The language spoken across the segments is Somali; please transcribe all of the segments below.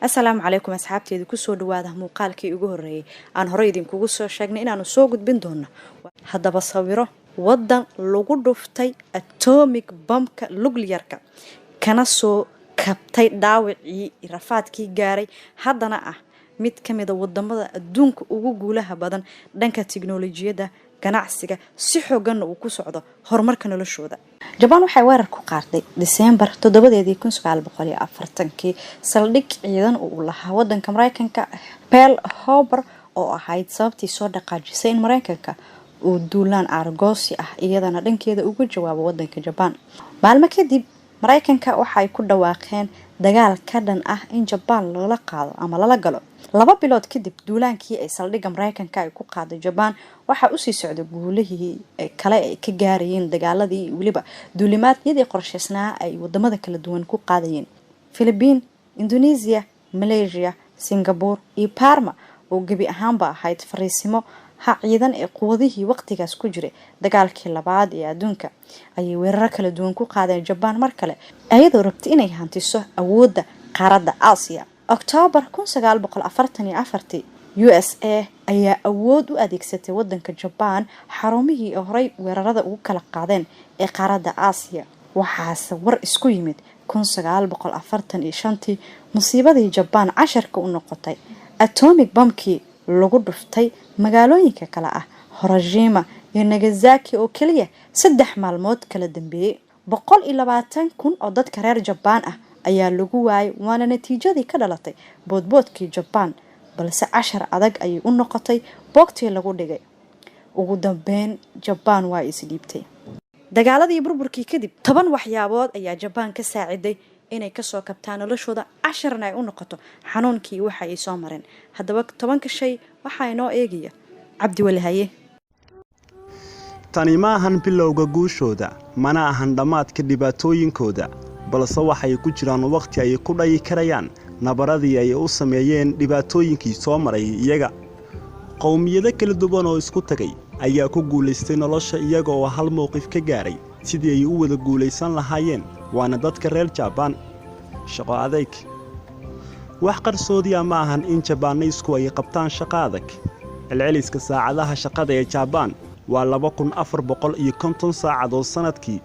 السلام عليكم أصحابتي كسو دواده muuqaalkii ugu horeeyay aan hore idinkugu soo sheegnay inaanu soo gudbin doono haddaba sawiro wadan lagu dhuftay atomic bombka nuclearka kana soo kabtay dhaawacii rafaadkii gaaray haddana ah mid kamid ah wadamada adduunka ugu guulaha badan dhanka tiknoolajiyada ganacsiga si xoogan uu ku socdo horumarka noloshooda Japan waxay weerar ku qaatay December 1940 saldhig ciidan oo lahaa wadanka Mareykanka Pearl Harbor oo ahayd sababtii soo dhaqaajisay in Mareykanka uu duulaan argoosi ah iyadana dhankeeda ugu jawaabo wadanka Japan maalmo kadib Mareykanka waxay ku dhawaaqeen dagaal ka dhan ah in Japan loola qaado ama lala galo laba bilood kadib duulaankii ay saldhigga Mareykanka ay ku qaaday Japan waxa uu sii socday guulihii kale ay ka gaarayeen dagaaladii waliba duulimaadyadii qorshaysnaa ay wadamada kala duwan ku qaadayeen Philippines, Indonesia, Malaysia, Singapore iyo Parma oo gabi ahaanba ahayd fariisimo ciidan ee quwadihii waqtigaas ku jiray dagaalkii labaad ee adduunka ay weerar kala duwan ku qaadeen Japan mar kale ayadoo rabtay inay hantiso awoodda qaaradda Aasiya October 1944 USA ayaa awood u adeegsatay wadanka Japan xarumihii horey weerarada ugu kala qaadeen ee qaaradda Aasiya waxaase war isku yimid 1945 musiibadii Japan casharka u noqotay atomic bombkii lagu dhuftay magaalooyinka kala ah Hiroshima iyo Nagasaki oo kaliya 3 maalmood kala dambeeyay 120,000 oo dadka reer Japan ah ayaa lagu waayay waana natiijadii ka dhalatay boodboodkii Japan balse cashar adag ay u noqotay boogtii lagu dhigay ugu dambeyn Japan waa isdhiibtay dagaaladii burburkii kadib 10 waxyaabood ayaa Japan ka saaciday inay ka soo kabtaan noloshooda casharna ay u noqoto xanuunkii waxa ay soo mareen haddaba 10 shay waxa inoo eegaya Cabdi Wali Haye tani ma ahan bilowga guushooda mana ahan dhamaadka dhibaatooyinkooda balse waxay ku jiraan waqti ay ku dhayi karayaan nabaradii ay u sameeyeen dhibaatooyinkii soo maray iyaga qowmiyada kala duwan oo isku tagay ayaa ku guuleystay nolosha iyaga oo hal mowqif ka gaaray sidii ay u wada guuleysan lahaayeen waana dadka reer Japan shaqo adag wax qarsoodi ma ahan in Japanisku ay qabtaan shaqo adag celceliska saacadaha shaqada ee Japan waa 2450 saacadood sanadkii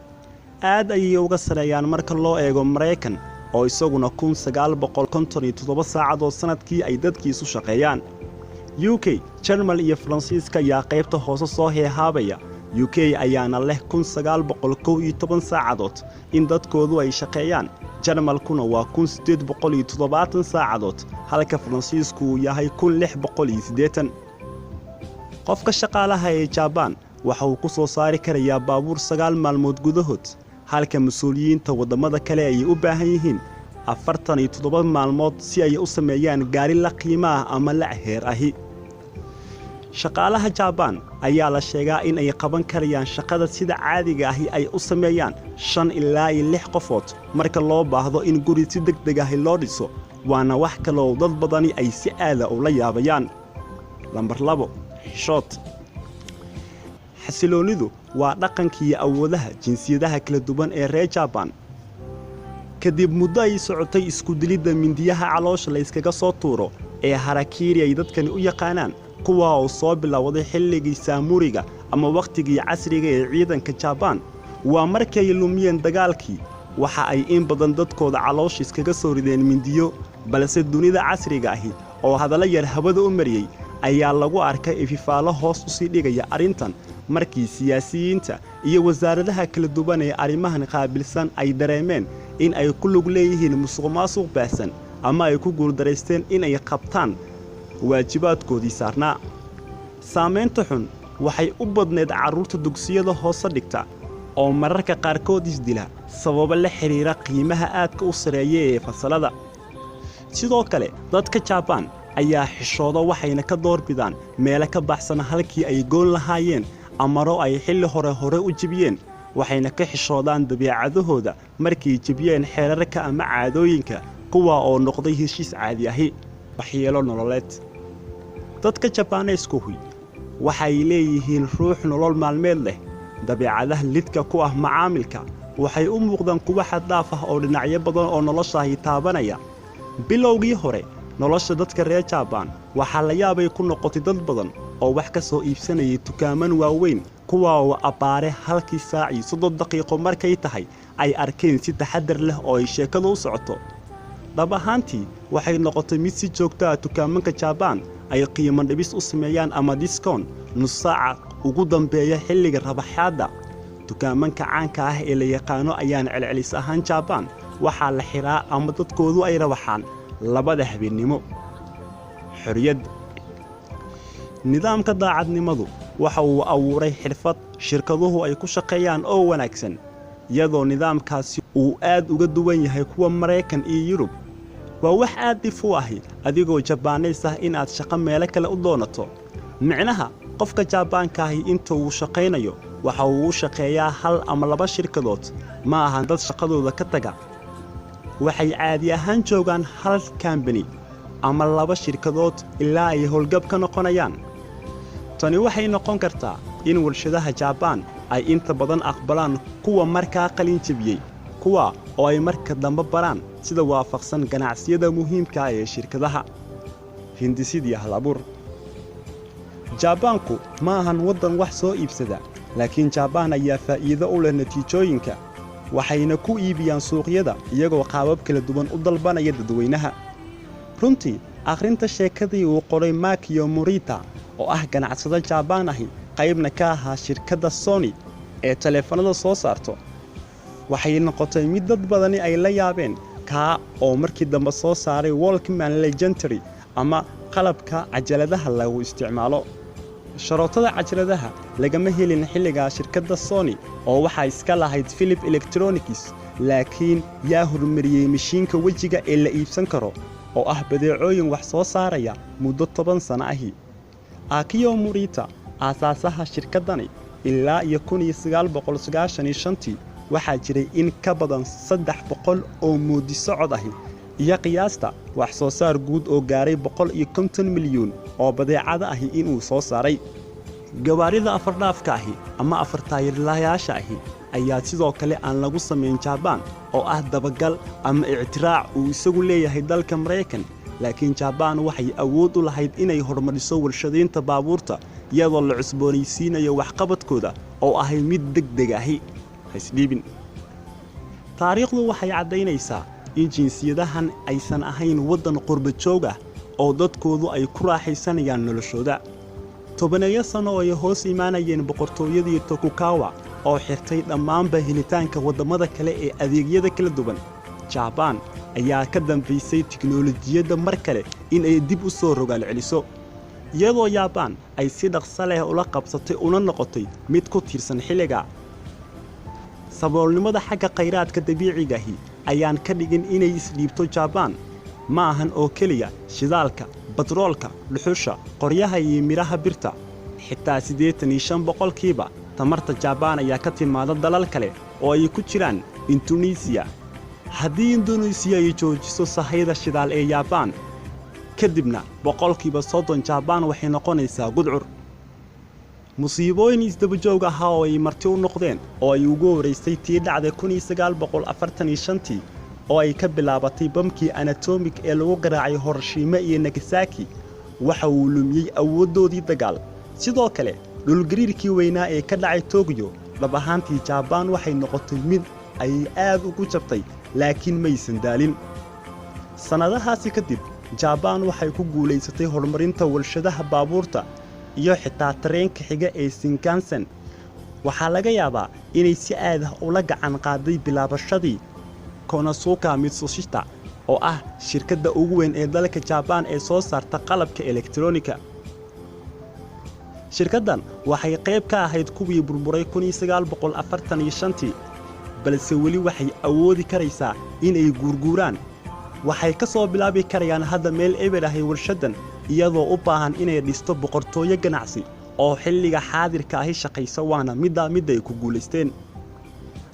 aad ay uga sareeyaan marka loo eego Mareykan oo isaguna 1957 saacadood sanadkii ay dadkiisu shaqeeyaan UK, Germany iyo Faransiiska ayaa qaybta hoose soo heehaabaya UK ayaana leh 1911 saacadood in dadkoodu ay shaqeeyaan Jarmalkuna waa 1870 saacadood halka Faransiisku uu yahay 1680 qofka shaqaalaha ee Japan waxa uu ku soo saari karayaa baabuur 9 maalmood gudahood halka mas'uuliyiinta wadamada kale ay u baahan yihiin 47 maalmood si ay u sameeyaan gaari la qiimo ah ama la heer ahi shaqaalaha Japan ayaa la sheegaa in ay qaban karayaan shaqada sida caadiga ah ay u sameeyaan 5 ilaa 6 qofood marka loo baahdo in guri si degdeg ah loo dhiso waana wax kale oo dad badani ay si aad ah u la yaabayaan lambar 2 shot xasiloonidu waa dhaqankii awoodaha jinsiyadaha kala duwan ee reer Japan kadib muddo ay socotay isku dilida mindiyaha caloosha la iskaga soo tuuro ee harakiri ay dadkani u yaqaanaan kuwa oo soo bilowday xilligii saamuriga ama waqtigii casriga ee ciidanka Japan waa markii ay lumiyeen dagaalkii waxa ay in badan dadkooda caloosha iskaga soo rideen mindiyo balse dunida casriga ahi oo hadalla yar hawada u mariyay ayaa lagu arkay ififaalo hoos u sii dhigaya arintan markii siyaasiyiinta iyo wasaaradaha kala duwan ee arimahan qaabilsan ay dareemeen in ay ku lug leeyihiin musuqmaasuq baahsan ama ay ku guuldareysteen in ay qabtaan waajibaadkoodii saarnaa saameynta xun waxay u badneed carruurta dugsiyada hoose dhigta oo mararka qaarkood isdila sababo la xiriira qiimaha aadka u sareeya ee fasalada sidoo kale dadka Japan ayaa xishooda waxayna ka doorbidaan meelo ka baxsan halkii ay gool lahaayeen amaro ay xilli hore u jibiyeen waxayna ka xishoodaan dabiicadahooda markii jibiyeen xeerarka ama caadooyinka kuwa oo noqday heshiis caadi ahi waxyeelo nololeed dadka Japanisku waxay leeyihiin ruux nolol maalmeed leh dabiicadaha lidka ku ah macaamilka waxay u muuqdaan kuwa xad dhaaf ah oo dhinacyo badan oo nolosha ay taabanaya bilowgii hore nolosha dadka reer Japan waxaa la yaabay ku noqotay dad badan oo wax ka soo iibsanayay dukaaman waaweyn kuwa oo abaare halkii saac iyo 30 daqiiqo markay tahay ay arkeen si taxadar leh oo ay sheekadu u socoto dhab ahaantii waxay noqotay mid si joogto ah dukaamanka Japan ay qiimo dhibis u sameeyaan ama discount nus saac ugu dambeeya xilliga rabaxaada dukaamanka caanka ah ee la yaqaano ayaan celcelis ahaan Japan waxaa la xiraa ama dadkoodu ay rabaxaan labada habeenimo xoriyad nidaamka daacadnimadu waxa uu abuuray xirfad shirkaduhu ay ku shaqeeyaan oo wanaagsan iyadoo nidaamkaasi uu aad uga duwan yahay kuwa Mareykan iyo Yurub waa wax aad dif u ah adigoo Japanese ah in aad shaqo meel kale u doonato micnaha qofka Japanka ah inta uu shaqeynayo waxa uu shaqeeyaa hal ama laba shirkadood ma ahan dad shaqadooda ka taga waxay caadi ahaan joogaan hal company ama laba shirkadood ilaa ay howlgab ka noqonayaan tani waxay noqon kartaa in warshadaha Japan ay inta badan aqbalaan kuwa markaa qalin jabiyay kuwa oo ay marka dambe baraan sida waafaqsan ganacsiyada muhiimka ah ee shirkadaha hindisidii halabuur Japanku ma ahan wadan wax soo iibsada laakiin Japan ayaa faa'iido u leh natiijooyinka waxayna ku iibiyaan suuqyada iyagoo qaabab kala duwan u dalbanaya dadweynaha runtii akhrinta sheekadii uu qoray Makio Morita oo ah ganacsade Japan ah qaybna ka ahaa shirkadda Sony ee taleefanada soo saarto waxay noqotay mid dad badani ay la yaabeen ka oo markii dambe soo saaray Walkman Legendary ama qalabka cajaladaha lagu isticmaalo sharootada cajaladaha lagama helin xilliga shirkadda Sony oo waxa iska lahayd Philips Electronics laakiin yaa hormariyay mashiinka wajiga ee la iibsan karo oo ah badeecooyin wax soo saaraya muddo 10 sano ah Akio Morita asaasaha shirkadani ilaa 1995 waxaa jiray in ka badan 300 oo moodi socod ah iyo qiyaasta wax soo saar guud oo gaaray 150 milyan oo badeecada ah inuu soo saaray gawaarida afardhaafka ah ama afar taayirlayaasha ah ayaa sidoo kale aan lagu sameyn Japan oo ah dabagal ama ictiraac uu isagu leeyahay dalka Mareykan laakiin Japan waxay awood u lahayd inay horumariso warshadaynta baabuurta iyadoo la cusboonaysiinayo waxqabadkooda oo ahay mid degdeg ah hasdhiibin taariikhdu waxay cadeynaysaa in jinsiyadahan aysan ahayn wadan qurba joog ah oo dadkoodu ay ku raaxaysanayaan noloshooda tobaneeyo sano oo ay hoos imaanayeen boqortooyadii Tokugawa oo xirtay dhammaanba helitaanka wadamada kale ee adeegyada kala duwan Japan ayaa ka dambeysay tiknoolajiyada mar kale in ay dib u soo rogaal celiso iyadoo Japan ay si dhaqso leh ula qabsatay una noqotay mid ku tiirsan xilliga saboolnimada xagga kheyraadka dabiiciga ah ayaan ka dhigin inay isdhiibto Japan ma ahan oo kaliya shidaalka batroolka dhuxusha qoryaha iyo miraha birta xitaa 85% tamarta Japan ayaa ka timaada dalal kale oo ay ku jiraan Indonesia haddii Indonesia ay joojiso sahayda shidaal ee Japan kadibna 30% Japan waxay noqonaysaa gudcur musiibooyin isdaba joog ah oo ay marti u noqdeen oo ay ugu horeysay tii dhacday 1945 oo ay ka bilaabatay bamkii atomic ee lagu garaacay Hiroshima iyo Nagasaki waxa uu lumiyay awoodoodii dagaal sidoo kale dhulgariirkii weynaa ee ka dhacay Tokyo dhab ahaantii Japan waxay noqotay mid ay aad ugu jabtay laakiin maysan daalin sanadahaasi kadib Japan waxay ku guuleysatay horumarinta warshadaha baabuurta iyo xitaa tareenka xiga ee Shinkansen waxa laga yaabaa inay si aad ah ula gacan qaaday bilaabashadii Konosuka Mitsushita oo ah shirkadda ugu weyn ee dalka Japan ee soo saarta qalabka elektaroonika shirkaddan waxay qayb ka ahayd kuwii burburay 1945 balse weli waxay awoodi karaysaa inay guurguuraan waxay ka soo bilaabi karayaan hadda meel eber ah warshadan iyadoo u baahan inay dhisto boqortooyo ganacsi oo xilliga xaadirka ah shaqaysa waana mid ay ku guuleysteen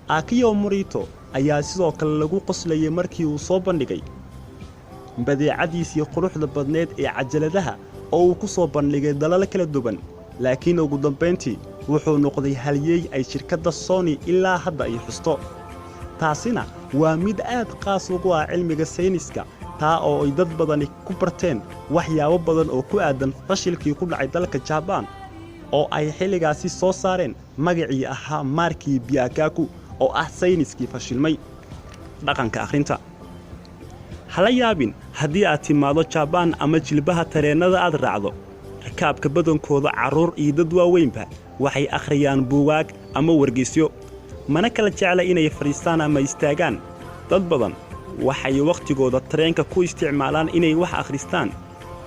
Akio Morita ayaa sidoo kale lagu qoslayay markii uu soo bandhigay badeecadiisii quruxda badneed ee cajaladaha oo uu ku soo bandhigay dalal kala duwan laakiin ugu dambeyntii wuxuu noqday halyeey ay shirkadda Sony ilaa hadda ay xusto taasina waa mid aad qaas ugu ah cilmiga sayniska taa oo ay dad badani ku barteen waxyaabo badan oo ku aadan fashilkii ku dhacay dalka Japan oo ay xilligaasi soo saareen magacii ahaa Markii Byakaku oo ah sayniskii fashilmay dhaqanka akhrinta. hala yaabin haddii aad timaado Japan ama jilbaha tareenada aad raacdo rakaabka badankooda carruur iyo dad waaweynba waxay akhriyaan buugaag ama wargeysyo mana kala jecla inay fariistaan ama istaagaan. dad badan waxay waqtigooda tareenka ku isticmaalaan inay wax akhristaan.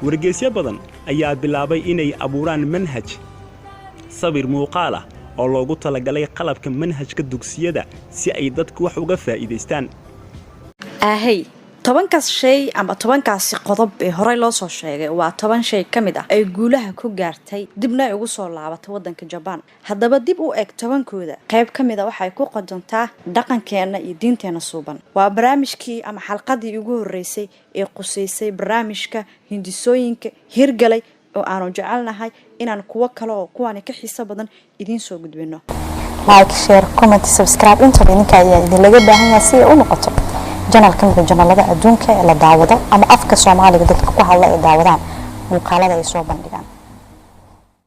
wargeysyo badan ayaa bilaabay inay abuuraan manhaj sawir muuqaal ah oo loogu talagalay qalabka manhajka dugsiyada si ay dadku wax uga faa'iideystaan. ahey 10kaas shay ama 10kaas qodob ee hore loo soo sheegay waa 10 shay kamid ah ay guulaha ku gaartay dibna ay ugu soo laabatay wadanka Japan. haddaba dib u eeg 10kooda qayb kamid ah waxay ku qodontaa dhaqankeena iyo diinteena suuban. waa barnaamijkii ama xalqadii ugu horeysay ee quseysay barnaamijka hindisooyinka hirgalay oo aanu jecelnahay inaan kuwa kale oo kuwan ka xiiso badan idin soo gudbino. like, share, comment, subscribe inta idinka ayaa idin laga baahan yahay si ay u noqoto channel kamid ah channelada adduunka ee la daawado ama afka Soomaaliga dadka ku hadla ee daawadaan muuqaalada ay soo bandhigaan.